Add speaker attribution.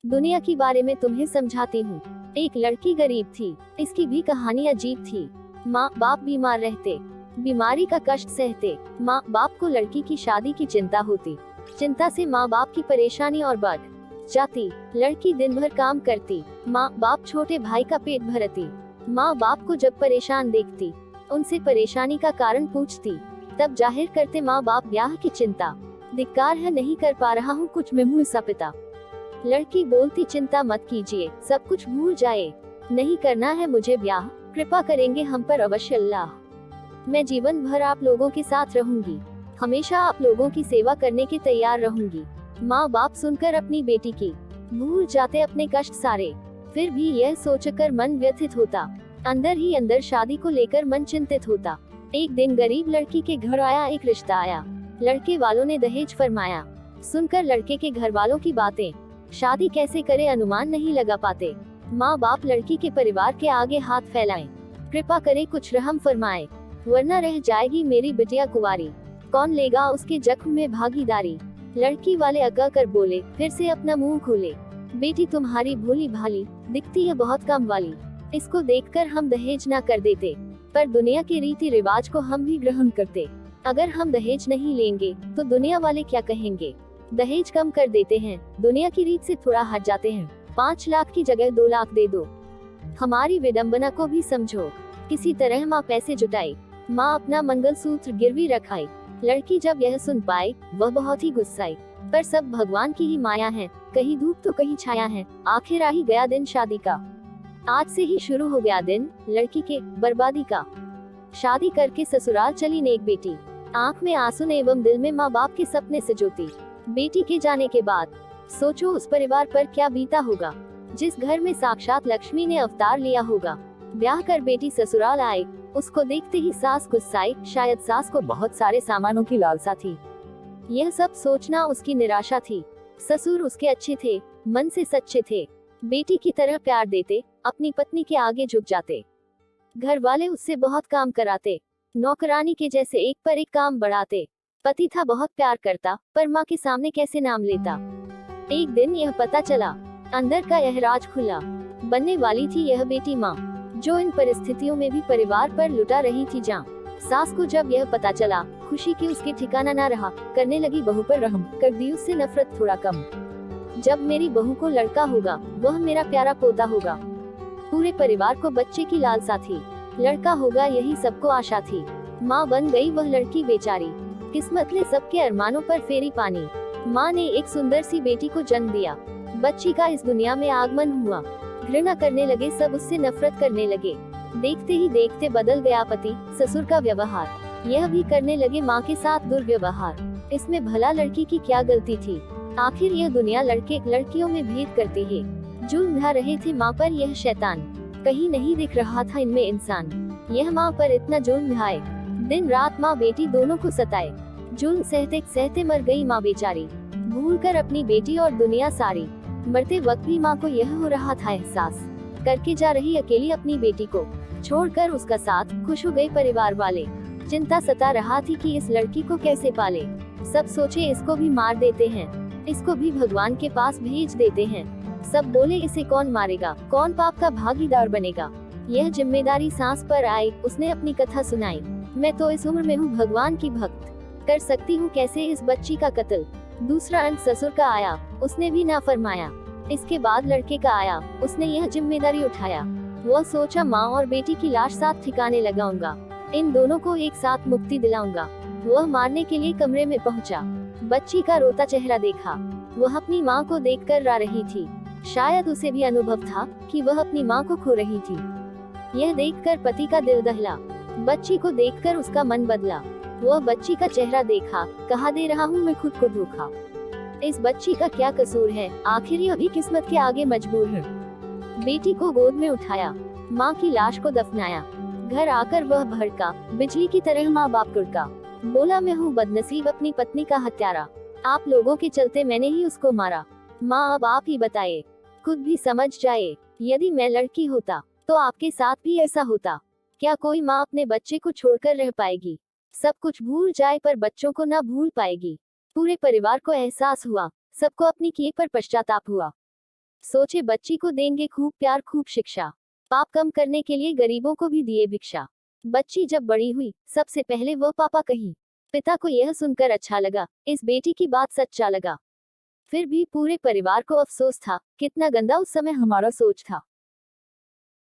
Speaker 1: दुनिया के बारे में तुम्हें समझाती हूँ। एक लड़की गरीब थी। इसकी भी कहानी अजीब थी। माँ बाप बीमार रहते, बीमारी का कष्ट सहते। माँ बाप को लड़की की शादी की चिंता होती। चिंता से माँ बाप की परेशानी और बढ़ जाती। लड़की दिन भर काम करती, माँ बाप छोटे भाई का पेट भरती। माँ बाप को जब परेशान देखती, उनसे परेशानी का कारण पूछती, तब जाहिर करते माँ बाप ब्याह की चिंता। धिक्कार है, नहीं कर पा रहा हूँ कुछ, मैं हूँ सा पिता। लड़की बोलती, चिंता मत कीजिए, सब कुछ भूल जाए, नहीं करना है मुझे ब्याह, कृपा करेंगे हम पर अवश्य अल्लाह। मैं जीवन भर आप लोगों के साथ रहूंगी, हमेशा आप लोगों की सेवा करने के तैयार रहूंगी। माँ बाप सुनकर अपनी बेटी की भूल जाते अपने कष्ट सारे। फिर भी यह सोचकर मन व्यथित होता, अंदर ही अंदर शादी को लेकर मन चिंतित होता। एक दिन गरीब लड़की के घर आया एक रिश्ता आया। लड़के वालों ने दहेज फरमाया। सुनकर लड़के के घर वालों की बातें, शादी कैसे करे अनुमान नहीं लगा पाते। माँ बाप लड़की के परिवार के आगे हाथ फैलाएं, कृपा करे कुछ रहम फरमाए, वरना रह जाएगी मेरी बिटिया कुंवारी, कौन लेगा उसके जख्म में भागीदारी। लड़की वाले अका कर बोले, फिर से अपना मुंह खोले, बेटी तुम्हारी भोली भाली दिखती है बहुत कम वाली, इसको देखकर हम दहेज ना कर देते, पर दुनिया के रीति रिवाज को हम भी ग्रहण करते। अगर हम दहेज नहीं लेंगे तो दुनिया वाले क्या कहेंगे। दहेज कम कर देते हैं, दुनिया की रीत से थोड़ा हट जाते हैं, 5 लाख की जगह 2 लाख दे दो। हमारी विडंबना को भी समझो। किसी तरह माँ पैसे जुटाई, माँ अपना मंगलसूत्र गिरवी रखाई। लड़की जब यह सुन पाई, वह बहुत ही गुस्साई, पर सब भगवान की ही माया है, कहीं धूप तो कहीं छाया है। आखिर आ ही गया दिन शादी का, आज से ही शुरू हो गया दिन लड़की के बर्बादी का। शादी करके ससुराल चली नेक बेटी, आंख में आंसू एवं दिल में माँ बाप के सपने सजोती। बेटी के जाने के बाद सोचो उस परिवार पर क्या बीता होगा, जिस घर में साक्षात लक्ष्मी ने अवतार लिया होगा। ब्याह कर बेटी ससुराल आए, उसको देखते ही सास गुस्साई, शायद सास को बहुत सारे सामानों की लालसा थी। यह सब सोचना उसकी निराशा थी। ससुर उसके अच्छे थे, मन से सच्चे थे, बेटी की तरह प्यार देते, अपनी पत्नी के आगे झुक जाते। घर वाले उससे बहुत काम कराते, नौकरानी के जैसे एक पर एक काम बढ़ाते। पति था बहुत प्यार करता, पर माँ के सामने कैसे नाम लेता। एक दिन यह पता चला, अंदर का यह राज खुला, बनने वाली थी यह बेटी माँ, जो इन परिस्थितियों में भी परिवार पर लुटा रही थी जान। सास को जब यह पता चला, खुशी की उसके ठिकाना ना रहा, करने लगी बहू पर रहम, कर दी उससे नफरत थोड़ा कम। जब मेरी बहू को लड़का होगा, वह मेरा प्यारा पोता होगा। पूरे परिवार को बच्चे की लालसा थी, लड़का होगा यही सबको आशा थी। माँ बन गई वह लड़की बेचारी, किस्मत ने सबके अरमानों पर फेरी पानी। माँ ने एक सुंदर सी बेटी को जन्म दिया, बच्ची का इस दुनिया में आगमन हुआ। घृणा करने लगे सब, उससे नफरत करने लगे। देखते ही देखते बदल गया पति ससुर का व्यवहार, यह भी करने लगे माँ के साथ दुर्व्यवहार। इसमें भला लड़की की क्या गलती थी। आखिर यह दुनिया लड़के लड़कियों में भेद करती है। जुल्म ढा रहे थे माँ पर यह शैतान, कहीं नहीं दिख रहा था इनमें इंसान। यह माँ पर इतना जुल्म ढाए, दिन रात माँ बेटी दोनों को सताए। जुल्म सहते सहते मर गई माँ बेचारी, भूलकर अपनी बेटी और दुनिया सारी। मरते वक्त भी माँ को यह हो रहा था एहसास, करके जा रही अकेली अपनी बेटी को छोड़कर उसका साथ। खुश हो गए परिवार वाले, चिंता सता रहा थी कि इस लड़की को कैसे पाले। सब सोचे इसको भी मार देते हैं, इसको भी भगवान के पास भेज देते हैं। सब बोले इसे कौन मारेगा, कौन पाप का भागीदार बनेगा। यह जिम्मेदारी सांस पर आई, उसने अपनी कथा सुनाई। मैं तो इस उम्र में हूँ भगवान की भक्त, कर सकती हूँ कैसे इस बच्ची का कत्ल। दूसरा अंक ससुर का आया, उसने भी ना फरमाया। इसके बाद लड़के का आया, उसने यह जिम्मेदारी उठाया। वह सोचा माँ और बेटी की लाश साथ ठिकाने लगाऊंगा, इन दोनों को एक साथ मुक्ति दिलाऊंगा। वह मारने के लिए कमरे में पहुंचा, बच्ची का रोता चेहरा देखा। वह अपनी माँ को देखकर रो रही थी, शायद उसे भी अनुभव था कि वह अपनी माँ को खो रही थी। यह देखकर पति का दिल दहला, बच्ची को देखकर उसका मन बदला। वह बच्ची का चेहरा देखा, कहा दे रहा हूँ मैं खुद को धोखा। इस बच्ची का क्या कसूर है, आखिर यह भी किस्मत के आगे मजबूर है। बेटी को गोद में उठाया, माँ की लाश को दफनाया। घर आकर वह भड़का, बिजली की तरह माँ बाप कुड़का। बोला मैं हूँ बदनसीब अपनी पत्नी का हत्यारा, आप लोगों के चलते मैंने ही उसको मारा। माँ अब आप ही बताइए, खुद भी समझ जाए, यदि मैं लड़की होता तो आपके साथ भी ऐसा होता। क्या कोई माँ अपने बच्चे को छोड़कर रह पाएगी। सब कुछ भूल जाए पर बच्चों को ना भूल पाएगी। पूरे परिवार को एहसास हुआ, सबको अपनी किए पर पश्चाताप हुआ। सोचे बच्ची को देंगे खूब प्यार खूब शिक्षा, पाप कम करने के लिए गरीबों को भी दिए भिक्षा। बच्ची जब बड़ी हुई सबसे पहले वो पापा कही। पिता को यह सुनकर अच्छा लगा, इस बेटी की बात सच्चा लगा। फिर भी पूरे परिवार को अफसोस था, कितना गंदा उस समय हमारा सोच था।